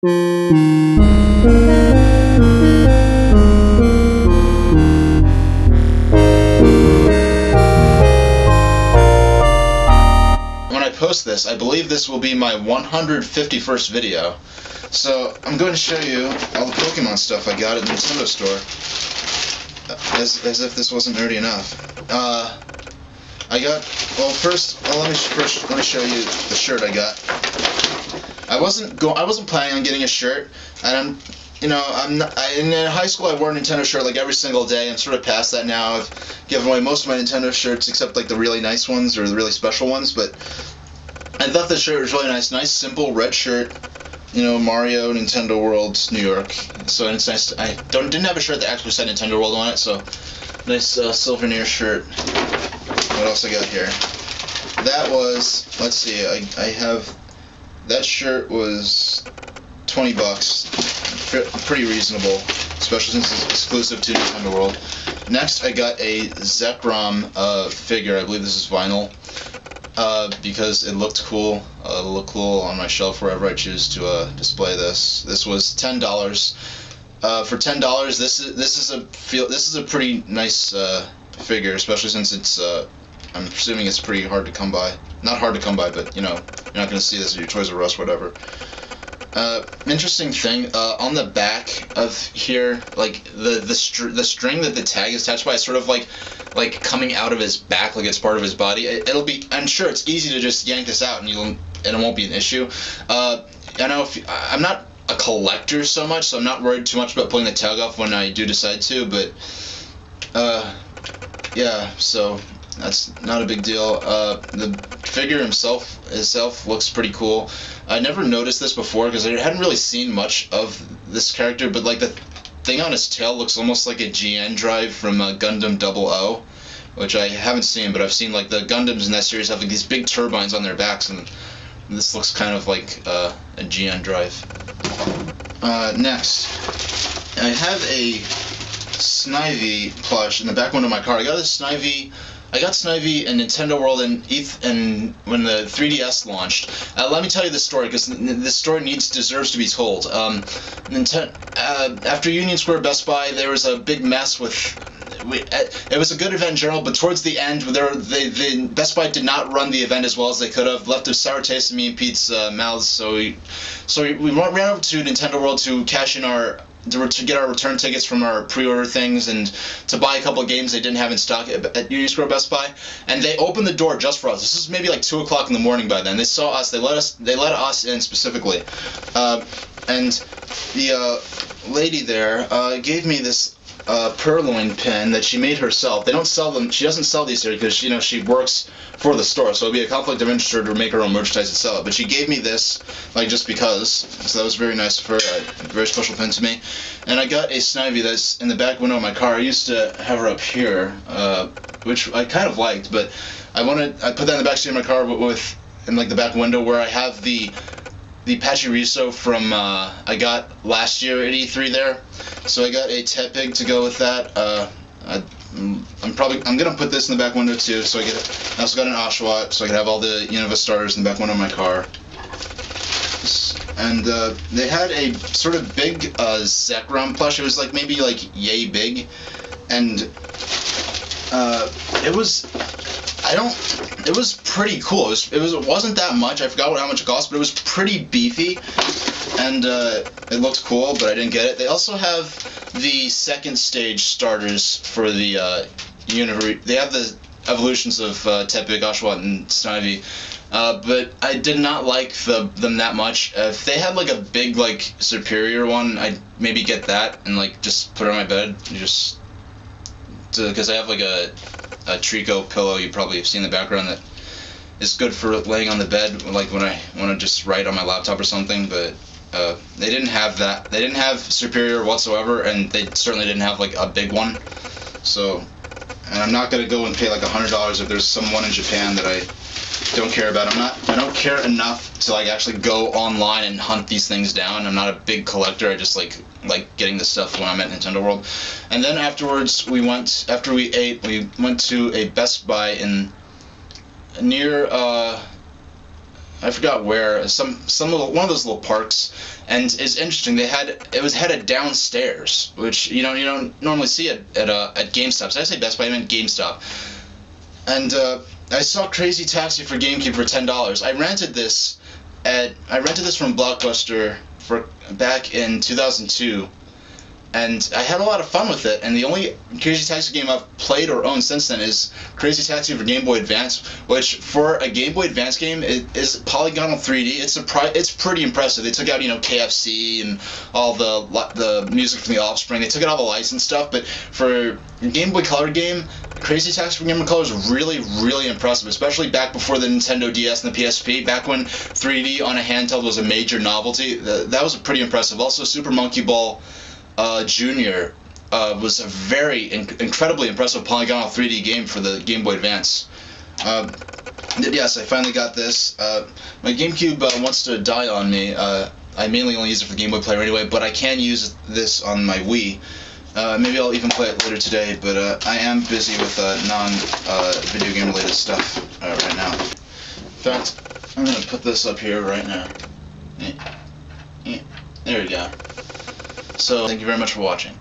When I post this, I believe this will be my 151st video. So I'm going to show you all the Pokemon stuff I got at the Nintendo store. As if this wasn't already enough. Let me show you the shirt I got. I wasn't planning on getting a shirt, and in high school I wore a Nintendo shirt like every single day. I'm sort of past that now. I've given away most of my Nintendo shirts except like the really nice ones or the really special ones, but I thought this shirt was really nice. Nice, simple red shirt. You know, Mario, Nintendo World, New York. So it's nice. I didn't have a shirt that actually said Nintendo World on it, so nice souvenir shirt. What else I got here? That was, let's see, I have, that shirt was 20 bucks. Pretty reasonable, especially since it's exclusive to Nintendo World. Next, I got a Zekrom figure. I believe this is vinyl. Because it looked cool. It'll look cool on my shelf wherever I choose to display this. This was $10. For $10, this is a pretty nice figure, especially since it's I'm assuming it's pretty hard to come by. Not hard to come by, but you know, you're not gonna see this at your Toys R Us, whatever. Interesting thing, on the back of here, like the string that the tag is attached by is sort of like coming out of his back, like it's part of his body. I'm sure it's easy to just yank this out and it won't be an issue. I know I'm not a collector so much, so I'm not worried too much about pulling the tag off when I do decide to, but yeah, so that's not a big deal. The figure itself looks pretty cool. I never noticed this before because I hadn't really seen much of this character, but like the thing on his tail looks almost like a GN drive from Gundam 00, which I haven't seen, but I've seen like the Gundams in that series have like these big turbines on their backs, and this looks kind of like a GN drive. Next, I have a Snivy plush in the back window of my car. I got Snivy in Nintendo World and when the 3DS launched. Let me tell you this story because this story deserves to be told. After Union Square Best Buy, there was a big mess with. It was a good event in general, but towards the end, the Best Buy did not run the event as well as they could have. Left a sour taste in me and Pete's mouths. So we ran over to Nintendo World to cash in to get our return tickets from our pre-order things and to buy a couple of games they didn't have in stock at Union Square Best Buy, and they opened the door just for us. This is maybe like 2 o'clock in the morning by then. They saw us. They let us in specifically, and the lady there gave me this Purloin pen that she made herself. They don't sell them. She doesn't sell these here because she works for the store, so it'd be a conflict of interest to make her own merchandise and sell it. But she gave me this, like, just because. So that was very nice of her. A very special pen to me. And I got a Snivy that's in the back window of my car. I used to have her up here, which I kind of liked, but I put that in the back seat of my car in like the back window where I have the Pachirisu from I got last year at E3 there. So I got a Tepig to go with that. I'm gonna put this in the back window too. So I also got an Oshawott, so I can have all the Unova starters in the back window of my car. And they had a sort of big Zekrom plush. It was like maybe like yay big, and it was pretty cool. It wasn't that much. I forgot how much it cost, but it was pretty beefy, and it looked cool. But I didn't get it. They also have the second stage starters for the They have the evolutions of Tepig, Oshawott, and Snivy. But I did not like them that much. If they had like a big like superior one, I'd maybe get that and like just put it on my bed, because I have like a Trico pillow you probably have seen in the background that is good for laying on the bed, like when I want to just write on my laptop or something. But they didn't have that. They didn't have superior whatsoever, and they certainly didn't have like a big one. So, and I'm not gonna go and pay like $100 if there's someone in Japan that I don't care about. I don't care enough to like actually go online and hunt these things down. I'm not a big collector. I just like getting this stuff when I'm at Nintendo World. And then afterwards, after we ate, we went to a Best Buy near I forgot where, one of those little parks, and it's interesting. It was headed downstairs, which you don't normally see it at GameStop. So I say Best Buy, I meant GameStop, and I saw Crazy Taxi for GameCube for $10. I rented this from Blockbuster back in 2002. And I had a lot of fun with it, and the only Crazy Taxi game I've played or owned since then is Crazy Taxi for Game Boy Advance, which for a Game Boy Advance game is polygonal 3D. It's pretty impressive. They took out KFC and all the music from The Offspring. They took out all the licensed stuff, but for a Game Boy Color game, Crazy Taxi for Game Boy Color is really, really impressive, especially back before the Nintendo DS and the PSP, back when 3D on a handheld was a major novelty. That was pretty impressive. Also, Super Monkey Ball Junior was a very incredibly impressive polygonal 3D game for the Game Boy Advance. Yes, I finally got this. My GameCube wants to die on me. I mainly only use it for the Game Boy Player anyway, but I can use this on my Wii. Maybe I'll even play it later today, but I am busy with non-video game related stuff right now. In fact, I'm going to put this up here right now. There we go. So, thank you very much for watching.